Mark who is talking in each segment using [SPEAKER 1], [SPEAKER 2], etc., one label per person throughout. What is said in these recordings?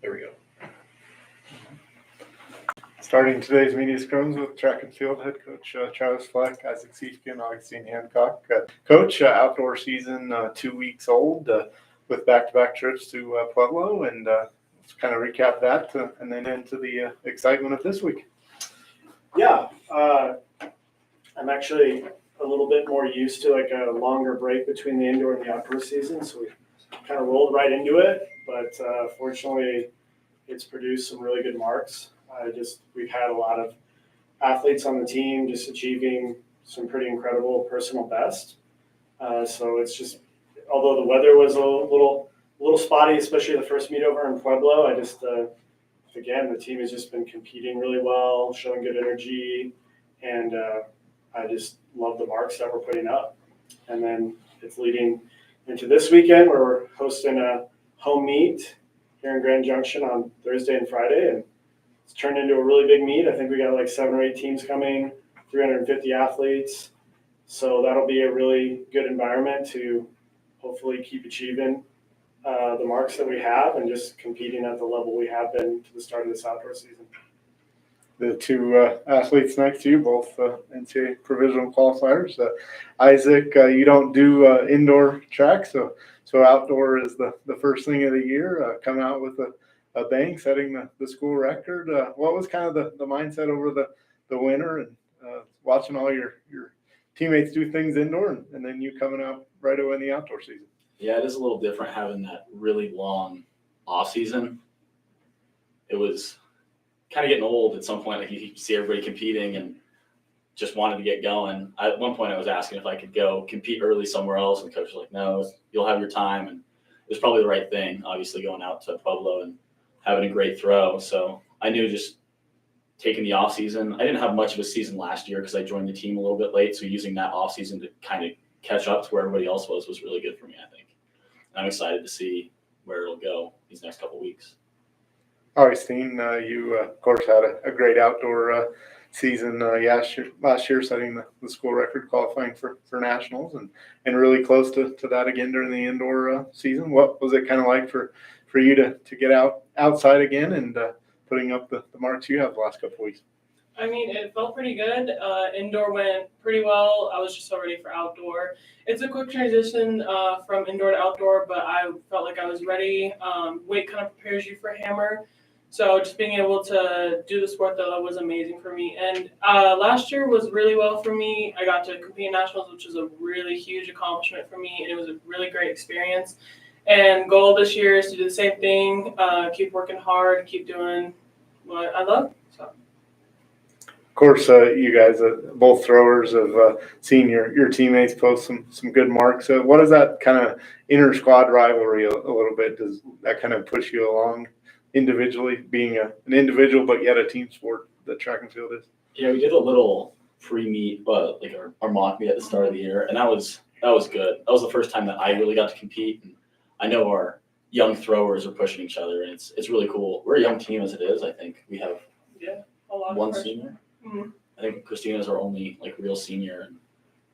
[SPEAKER 1] There we go.
[SPEAKER 2] Starting today's media scrums with track and field head coach Travis Floeck, Siefken, Augustine Hancock. Coach, outdoor season 2 weeks old with back-to-back trips to Pueblo, and let's kind of recap that and then into the excitement of this week.
[SPEAKER 3] Yeah, I'm actually a little bit more used to like a longer break between the indoor and the outdoor season, so we kind of rolled right into it. But fortunately, it's produced some really good marks. We've had a lot of athletes on the team just achieving some pretty incredible personal best. So it's just, although the weather was a little spotty, especially the first meet over in Pueblo, again, the team has just been competing really well, showing good energy, and I just love the marks that we're putting up. And then it's leading into this weekend where we're hosting a home meet here in Grand Junction on Thursday and Friday, and it's turned into a really big meet. I think we got like 7 or 8 teams coming, 350 athletes. So that'll be a really good environment to hopefully keep achieving the marks that we have and just competing at the level we have been to the start of this outdoor season.
[SPEAKER 2] The two athletes next to you, both NCAA provisional qualifiers. Isaac, you don't do indoor track, so outdoor is the first thing of the year. Come out with a bang, setting the school record. What was kind of the mindset over the winter and watching all your teammates do things indoor and then you coming out right away in the outdoor season?
[SPEAKER 1] Yeah, it is a little different having that really long off season. It was kind of getting old at some point. Like you see everybody competing and just wanted to get going. At one point I was asking if I could go compete early somewhere else, and the coach was like, no, you'll have your time. And it was probably the right thing, obviously, going out to Pueblo and having a great throw. So I knew just taking the off season. I didn't have much of a season last year because I joined the team a little bit late. So using that off season to kind of catch up to where everybody else was really good for me, I think. And I'm excited to see where it'll go these next couple of weeks.
[SPEAKER 2] Augustine, you of course had a great outdoor season last year, setting the school record, qualifying for nationals, and really close to that again during the indoor season. What was it kind of like for you to get outside again and putting up the marks you have the last couple of weeks?
[SPEAKER 4] I mean, it felt pretty good. Indoor went pretty well. I was just so ready for outdoor. It's a quick transition from indoor to outdoor, but I felt like I was ready. Weight kind of prepares you for hammer. So just being able to do the sport, though, was amazing for me. And last year was really well for me. I got to compete in nationals, which was a really huge accomplishment for me, and it was a really great experience. And goal this year is to do the same thing, keep working hard, keep doing what I love. So.
[SPEAKER 2] Of course, you guys, both throwers, have seen your teammates post some good marks. What is that kind of inter squad rivalry a little bit? Does that kind of push you along individually, being an individual but yet a team sport that track and field is?
[SPEAKER 1] Yeah, we did a little pre-meet, but like our mock meet at the start of the year, and that was good. That was the first time that I really got to compete, and I know our young throwers are pushing each other, and it's really cool. We're a young team as it is. I think we have
[SPEAKER 4] a lot
[SPEAKER 1] one
[SPEAKER 4] of
[SPEAKER 1] senior.
[SPEAKER 4] Mm-hmm.
[SPEAKER 1] I think Christina's our only like real senior, and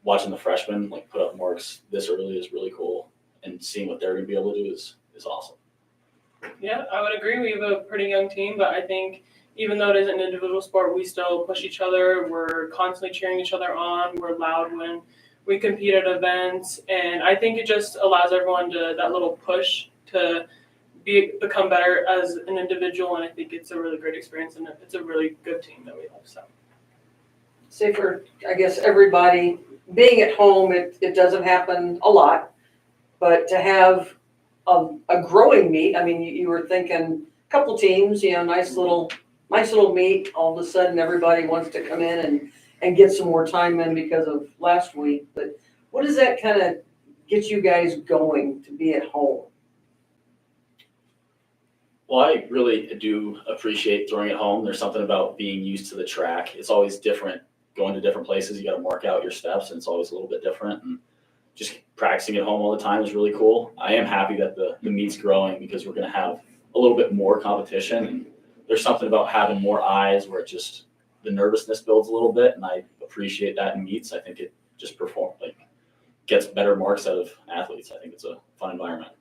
[SPEAKER 1] watching the freshmen like put up marks this early is really cool, and seeing what they're gonna be able to do is awesome.
[SPEAKER 4] Yeah, I would agree. We have a pretty young team, but I think even though it is an individual sport, we still push each other. We're constantly cheering each other on. We're loud when we compete at events, and I think it just allows everyone that little push to become better as an individual, and I think it's a really great experience, and it's a really good team that we have. So.
[SPEAKER 5] Say for, I guess, everybody being at home, it doesn't happen a lot, but to have a growing meet. I mean, you were thinking a couple teams, nice little meet. All of a sudden, everybody wants to come in and get some more time in because of last week. But what does that kind of get you guys going to be at home?
[SPEAKER 1] Well, I really do appreciate throwing at home. There's something about being used to the track. It's always different going to different places. You got to mark out your steps, and it's always a little bit different. And just practicing at home all the time is really cool. I am happy that the meet's growing because we're going to have a little bit more competition. And there's something about having more eyes where the nervousness builds a little bit, and I appreciate that in meets. I think it just gets better marks out of athletes. I think it's a fun environment.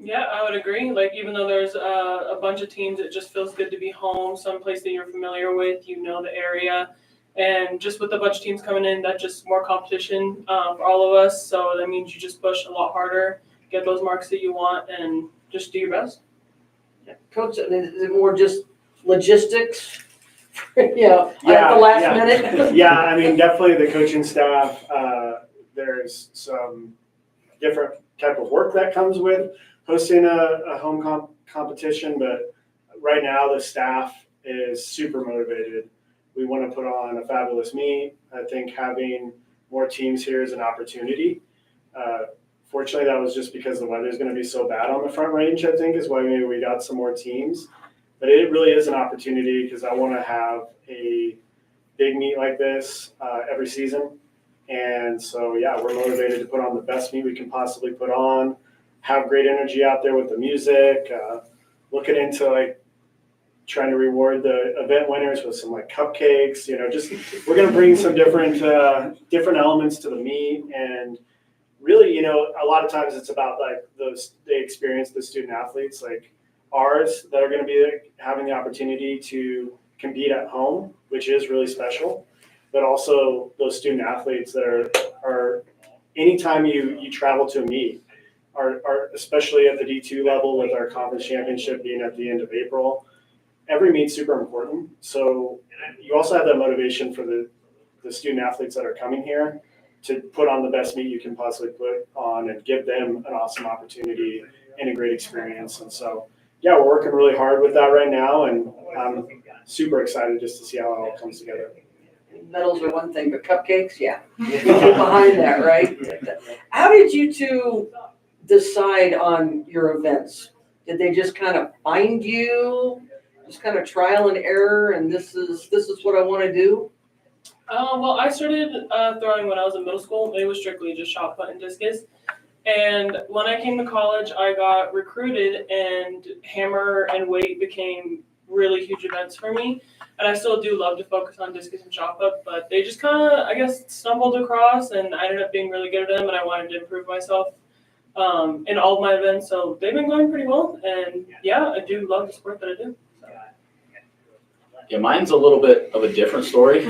[SPEAKER 4] Yeah, I would agree. Like, even though there's a bunch of teams, it just feels good to be home, someplace that you're familiar with, you know the area. And just with a bunch of teams coming in, that's just more competition for all of us. So that means you just push a lot harder, get those marks that you want, and just do your best.
[SPEAKER 5] Coach, is it more just logistics? At the
[SPEAKER 3] Yeah,
[SPEAKER 5] last
[SPEAKER 3] yeah.
[SPEAKER 5] minute?
[SPEAKER 3] Yeah, I mean, definitely the coaching staff, there's some different type of work that comes with hosting a home competition, but right now the staff is super motivated. We want to put on a fabulous meet. I think having more teams here is an opportunity. Fortunately, that was just because the weather is going to be so bad on the Front Range, I think, is why maybe we got some more teams. But it really is an opportunity because I want to have a big meet like this every season. And so, yeah, we're motivated to put on the best meet we can possibly put on, have great energy out there with the music, looking into like trying to reward the event winners with some like cupcakes, just we're going to bring some different elements to the meet. And really, a lot of times it's about like the experience, the student athletes like ours that are going to be having the opportunity to compete at home, which is really special. But also those student athletes that are anytime you travel to a meet, are especially at the D2 level with our conference championship being at the end of April, every meet's super important. So you also have that motivation for the student athletes that are coming here to put on the best meet you can possibly put on and give them an awesome opportunity and a great experience. And so, yeah, we're working really hard with that right now, and I'm super excited just to see how it all comes together.
[SPEAKER 5] Medals are one thing, but cupcakes, yeah. Get behind that, right? How did you two decide on your events? Did they just kind of find you, just kind of trial and error, and this is what I want to do?
[SPEAKER 4] Well, I started throwing when I was in middle school. It was strictly just shot put and discus. And when I came to college, I got recruited, and hammer and weight became really huge events for me. And I still do love to focus on discus and shot put, but they just kind of, I guess, stumbled across, and I ended up being really good at them, and I wanted to improve myself in all of my events. So they've been going pretty well, and yeah, I do love the sport that I do.
[SPEAKER 1] Yeah, mine's a little bit of a different story.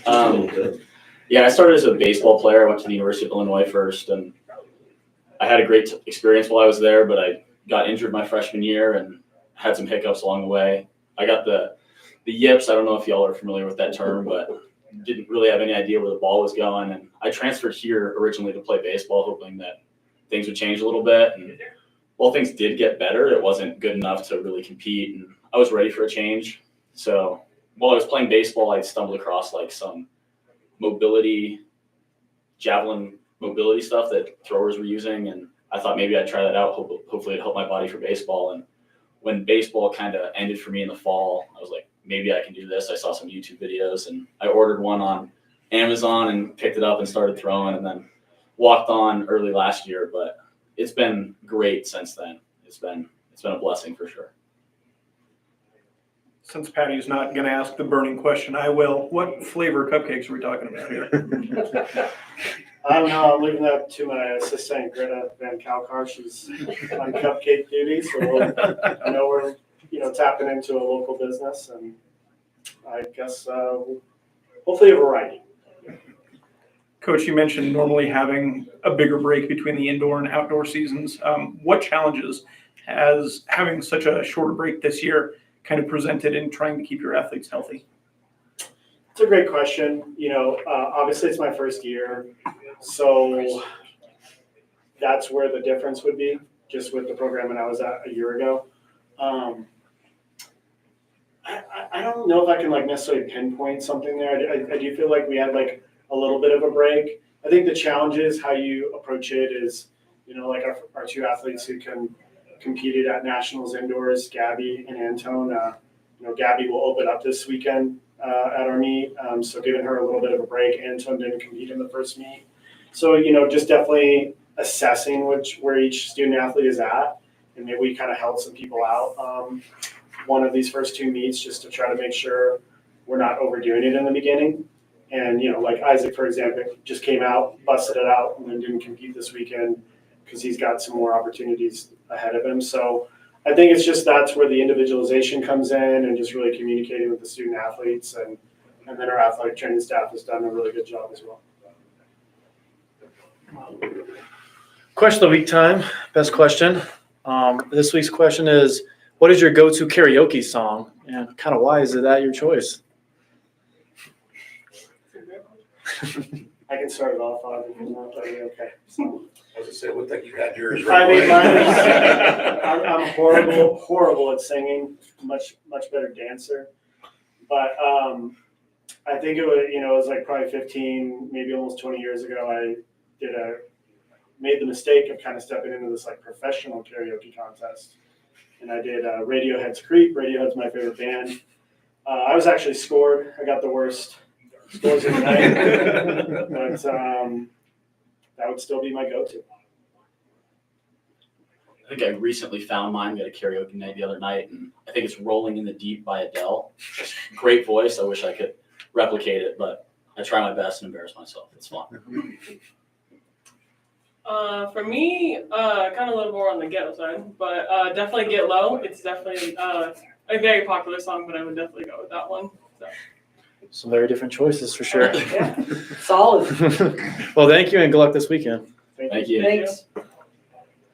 [SPEAKER 1] I started as a baseball player. I went to the University of Illinois first, and I had a great experience while I was there, but I got injured my freshman year and had some hiccups along the way. I got the yips. I don't know if y'all are familiar with that term, but didn't really have any idea where the ball was going. And I transferred here originally to play baseball, hoping that things would change a little bit. And while things did get better, it wasn't good enough to really compete. And I was ready for a change. So while I was playing baseball, I stumbled across like some javelin mobility stuff that throwers were using. And I thought maybe I'd try that out. Hopefully it'd help my body for baseball. And when baseball kind of ended for me in the fall, I was like, maybe I can do this. I saw some YouTube videos, and I ordered one on Amazon and picked it up and started throwing, and then walked on early last year. But it's been great since then. It's been a blessing for sure.
[SPEAKER 6] Since Patty's not going to ask the burning question, I will. What flavor cupcakes are we talking about here?
[SPEAKER 3] I don't know. I'm leaving that to my assistant, Greta Van Kalkar. She's on cupcake duty, so I know we're tapping into a local business, and I guess hopefully a variety.
[SPEAKER 6] Coach, you mentioned normally having a bigger break between the indoor and outdoor seasons. What challenges has having such a shorter break this year kind of presented in trying to keep your athletes healthy?
[SPEAKER 3] It's a great question. Obviously it's my first year, so that's where the difference would be, just with the program that I was at a year ago. I don't know if I can necessarily pinpoint something there. I do feel like we had a little bit of a break. I think the challenge is how you approach it is, our two athletes who competed at nationals indoors, Gabby and Antone. Gabby will open up this weekend at our meet, so giving her a little bit of a break. Antone didn't compete in the first meet. So, just definitely assessing where each student athlete is at, and maybe we kind of held some people out one of these first two meets just to try to make sure we're not overdoing it in the beginning. And, like Isaac, for example, just came out, busted it out, and then didn't compete this weekend because he's got some more opportunities ahead of him. So I think it's just that's where the individualization comes in and just really communicating with the student athletes, and then our athletic training staff has done a really good job as well.
[SPEAKER 7] Question of the week time. Best question. This week's question is, what is your go-to karaoke song, and kind of why is it that your choice?
[SPEAKER 3] I can start it off, if you're not, okay. So,
[SPEAKER 8] I was gonna say, what think you had yours?
[SPEAKER 3] I mean, mine is,
[SPEAKER 8] right
[SPEAKER 3] I'm horrible at singing, much better dancer. But I think it was like probably 15, maybe almost 20 years ago, I made the mistake of kind of stepping into this like professional karaoke contest. And I did Radiohead's Creep. Radiohead's my favorite band. I was actually scored. I got the worst scores of the night. But that would still be my go-to.
[SPEAKER 1] I think I recently found mine. We had a karaoke night the other night, and I think it's "Rolling in the Deep" by Adele. Just great voice. I wish I could replicate it, but I try my best and embarrass myself. It's fun.
[SPEAKER 4] For me, kind of a little more on the ghetto side, but definitely Get Low. It's definitely a very popular song, but I would definitely go with that one. So.
[SPEAKER 7] Some very different choices for sure.
[SPEAKER 5] Solid.
[SPEAKER 7] Well, thank you and good luck this weekend.
[SPEAKER 1] Thank you.
[SPEAKER 5] Thanks.